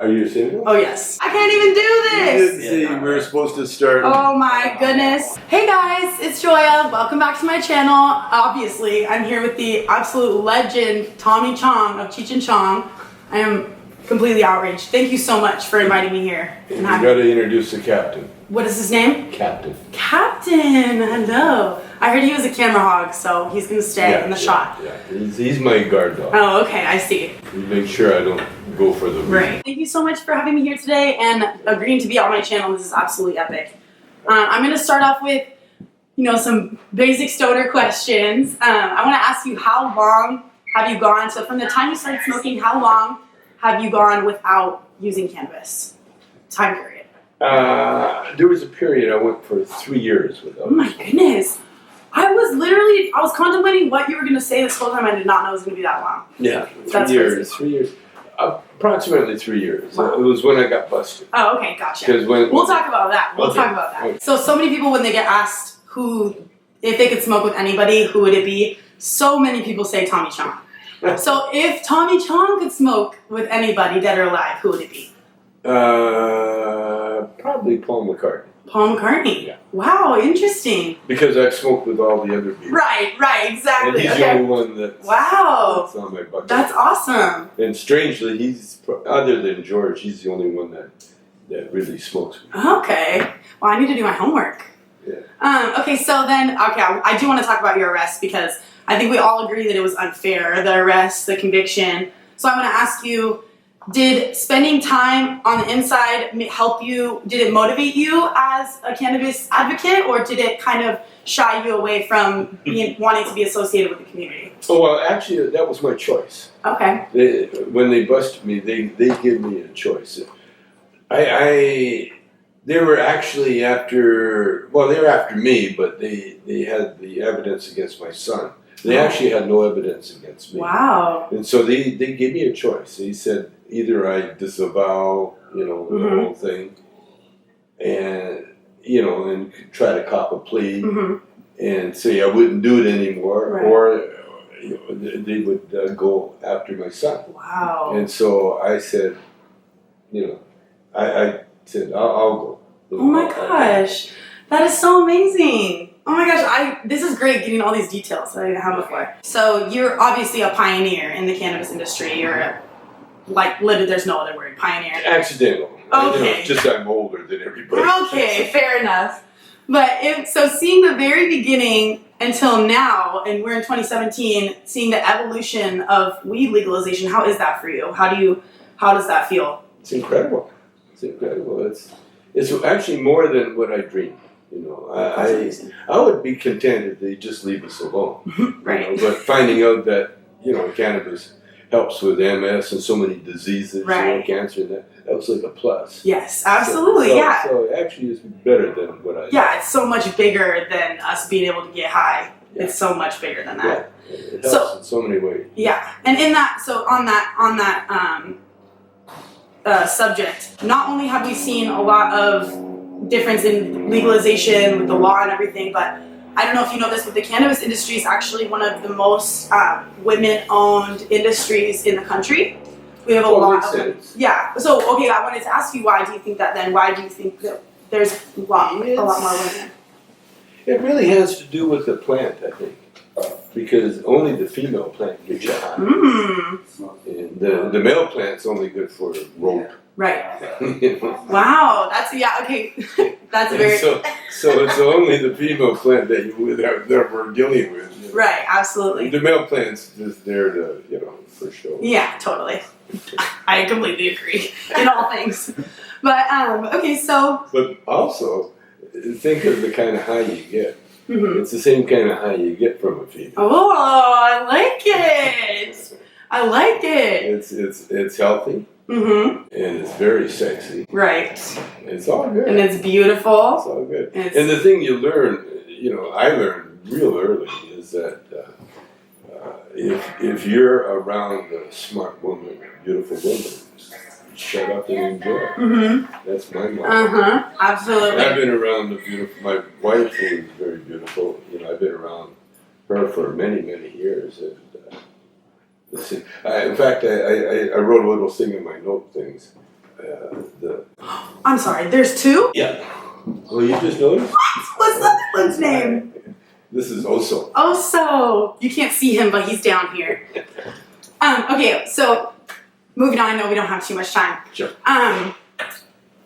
Are you single? Oh yes. I can't even do this! See, we're supposed to start. Oh my goodness. Hey guys, it's Joya. Welcome back to my channel. Obviously, I'm here with the absolute legend, Tommy Chong of Cheech and Chong. I am completely outraged. Thank you so much for inviting me here. You gotta introduce the captain. What is his name? Captain. Captain, hello. I heard he was a camera hog, so he's gonna stay in the shot. Yeah, he's my guard dog. Oh, okay, I see. He makes sure I don't go for the reason. Right. Thank you so much for having me here today and agreeing to be on my channel. This is absolutely epic. I'm gonna start off with, some basic stoner questions. I want to ask you, how long have you gone? So from the time you started smoking, how long have you gone without using cannabis? Time period. There was a period I went for 3 years without. Oh my goodness. I was contemplating what you were going to say this whole time. I did not know it was going to be that long. Yeah, That's 3 years. crazy. 3 years. Approximately 3 years. Wow. It was when I got busted. Oh, okay, gotcha. We'll talk about that. We'll talk about that. Okay. So many people, when they get asked if they could smoke with anybody, who would it be? So many people say Tommy Chong. So if Tommy Chong could smoke with anybody, dead or alive, who would it be? Probably Paul McCartney. Paul McCartney? Yeah. Wow, interesting. Because I've smoked with all the other people. Right, And exactly. he's the only one that's on my bucket. That's awesome. And strangely, other than George, he's the only one that really smokes with me. Okay. Well, I need to do my homework. Yeah. Okay, so then, I do want to talk about your arrest because I think we all agree that it was unfair, the arrest, the conviction. So I want to ask you, did spending time on the inside help you? Did it motivate you as a cannabis advocate, or did it kind of shy you away from wanting to be associated with the community? Oh, well, actually, that was my choice. Okay. When they busted me, they gave me a choice. They were actually after me, but they had the evidence against my son. They actually had no evidence against me. Wow. And so they gave me a choice. They said either I disavow, the whole thing, and and try to cop a plea and say I wouldn't do it anymore, right. or they would go after my son. Wow. And so I said, I said I'll go. Oh my gosh, that is so amazing. Oh my gosh, this is great getting all these details that I didn't have before. So you're obviously a pioneer in the cannabis industry. You're literally, there's no other word, pioneer. Accidental. Okay. Just I'm older than everybody. Okay, fair enough. But so seeing the very beginning until now, and we're in 2017, seeing the evolution of weed legalization, how is that for you? How does that feel? It's incredible. It's incredible. It's actually more than what I dreamed. I would be content if they just leave us alone. Right. But finding out that cannabis helps with MS and so many diseases, right. Cancer, and that was like a plus. Yes, absolutely. So it actually is better than what I. Yeah, it's so much bigger than us being able to get high. Yeah. It's so much bigger than that. Yeah, it helps in so many ways. Yeah, and on that subject, not only have we seen a lot of difference in legalization with the law and everything, but I don't know if you know this, but the cannabis industry is actually one of the most women-owned industries in the country. We have a lot of women. Yeah. So I wanted to ask you, why do you think that then? Why do you think that there's a lot more women? It really has to do with the plant, I think, because only the female plant gets you high. And the male plant's only good for rope. Right. Wow. That's okay. That's very. So it's only the female plant that we're dealing with. Right. Absolutely. The male plant's just there to for show. Yeah. Totally. I completely agree in all things. But okay. So. But also, think of the kind of high you get. It's the same kind of high you get from a female. Oh, I like it. I like it. It's healthy. And it's very sexy. Right. It's all good. And it's beautiful. It's all good. And the thing you learn, I learned real early, is that if you're around a smart woman, a beautiful woman, shut up and enjoy. That's my motto. Absolutely. I've been around my wife, who is very beautiful. I've been around her for many, many years. And in fact, I wrote a little thing in my note things. I'm sorry, there's two? Yeah. Well, you just noticed? What? What's the other one's name? This is Oso. Oso. You can't see him, but he's down here. Okay, so moving on. I know we don't have too much time. Sure.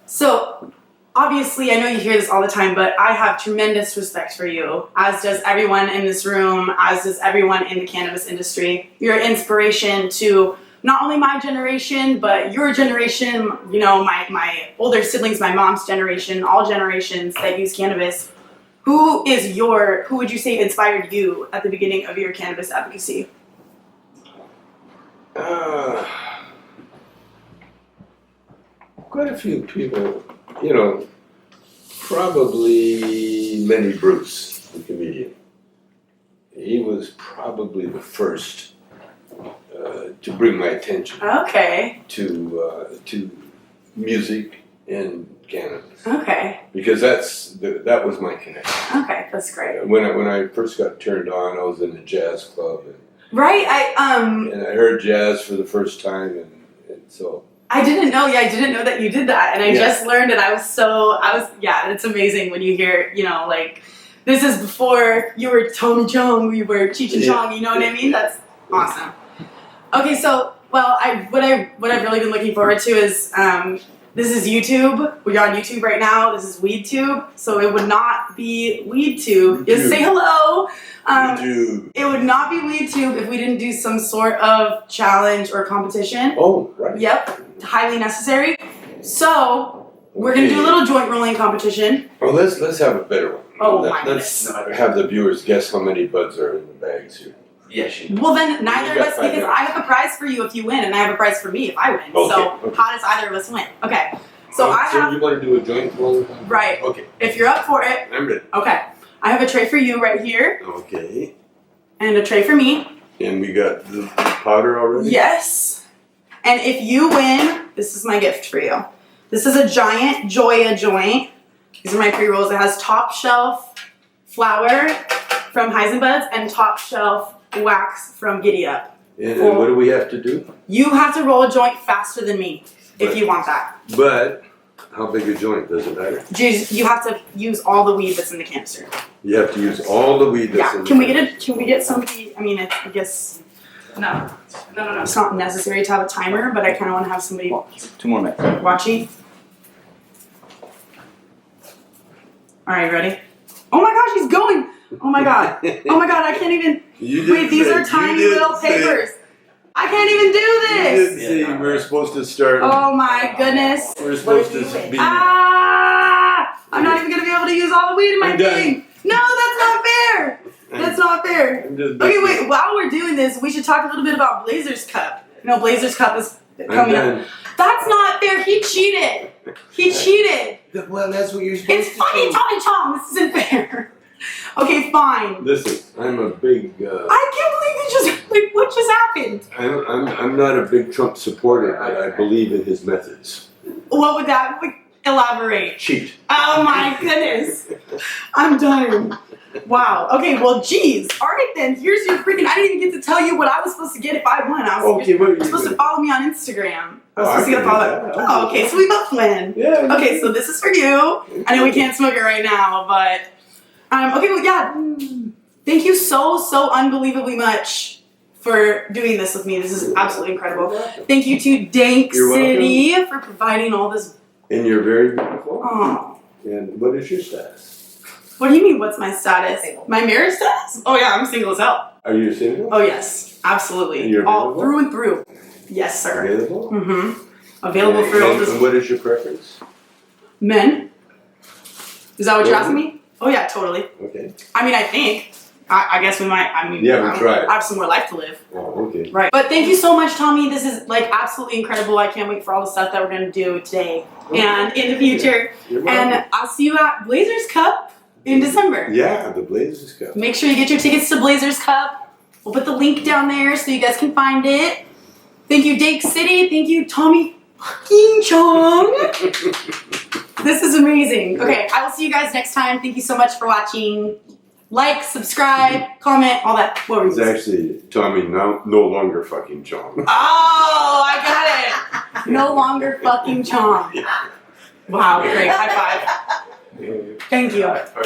So obviously, I know you hear this all the time, but I have tremendous respect for you, as does everyone in this room, as does everyone in the cannabis industry. You're an inspiration to not only my generation, but your generation, you know, my older siblings, my mom's generation, all generations that use cannabis. Who would you say inspired you at the beginning of your cannabis advocacy? Quite a few people, you know, probably Lenny Bruce, the comedian. He was probably the first to bring my attention Okay. to music and cannabis. Okay. Because that was my connection. Okay, that's great. When I first got turned on, I was in a jazz club Right, and I heard jazz for the first time, and so. I didn't know that you did that, and I just learned it. It's amazing when you hear, you know, like, this is before you were Tommy Chong, we were Cheech and Chong, you know what I mean? That's awesome. Okay, so, well, what I've really been looking forward to is, this is YouTube. We're on YouTube right now. This is WeedTube. So it would not be WeedTube. Just say hello. YouTube. It would not be WeedTube if we didn't do some sort of challenge or competition. Oh, right. Yep, highly necessary. So we're gonna do a little joint rolling competition. Oh, let's have a better one. Oh my goodness. Let's have the viewers guess how many buds are in the bags here. Yes. Well, then neither of us, because I have a prize for you if you win, and I have a prize for me if I win. Okay. How does either of us win? Okay. So you want to do a joint rolling? Right. Okay. If you're up for it. I'm ready. Okay. I have a tray for you right here. Okay. And a tray for me. And we got the powder already? Yes. And if you win, this is my gift for you. This is a giant Joya joint. These are my pre-rolls. It has top shelf flower from Heisenbuds and top shelf wax from Giddy Up. And what do we have to do? You have to roll a joint faster than me if you want that. But how big a joint? Does it matter? You have to use all the weed that's in the canister. You have to use all the weed that's in the canister. Can we get somebody? I mean, I guess no. It's not necessary to have a timer, but I kind of want to have somebody 2 more minutes. watching. All right, ready? Oh my gosh, he's going! Oh my god! Oh my god, I can't even. Wait, these are tiny little papers. I can't even do You this. didn't say we're supposed to start. Oh my goodness. We're supposed to be. I'm not even gonna be able to use all the weed in my thing. No, that's not fair. That's not fair. Okay, wait. While we're doing this, we should talk a little bit about Blazers Cup. You know, Blazers Cup is coming up. That's not fair. He cheated. He cheated. Well, that's what you're supposed to do. It's fucking Tommy Chong. This isn't fair. Okay, fine. Listen, I'm a big. I can't believe what just happened. I'm not a big Trump supporter, but I believe in his methods. What would that elaborate? Cheat. Oh my goodness. I'm done. Wow. Okay, well, geez. All right, then. Here's your freaking. I didn't even get to tell you what I was supposed to get if I won. You're supposed to follow me on Instagram. I was supposed to get a follow. Oh, okay, so we both win. Yeah. Okay, so this is for you. I know we can't smoke it right now, but. Okay, well, yeah. Thank you so unbelievably much for doing this with me. This is absolutely incredible. Thank you to Dank City for providing all this. And you're very beautiful. Oh. And what is your status? What do you mean, what's my status? My marriage status? Oh, yeah, I'm single as hell. Are you single? Oh, yes, absolutely. And you're all available? through and through. Yes, sir. Available? Mm-hmm. Available for all this. And what is your preference? Men? Is that what you're asking me? Oh, yeah, totally. Okay. I mean, I think. I guess we might. Yeah, we try. I have some more life to live. Oh, okay. Right. But thank you so much, Tommy. This is like absolutely incredible. I can't wait for all the stuff that we're going to do today and in the future. And I'll see you at Blazers Cup in December. Yeah, the Blazers Cup. Make sure you get your tickets to Blazers Cup. We'll put the link down there so you guys can find it. Thank you, Dank City. Thank you, Tommy fucking Chong. This is amazing. Okay, I will see you guys next time. Thank you so much for watching. Like, subscribe, comment, all that. What were you saying? It's actually Tommy no longer fucking Chong. Oh, I got it. No longer fucking Chong. Wow, great. High five. Thank you.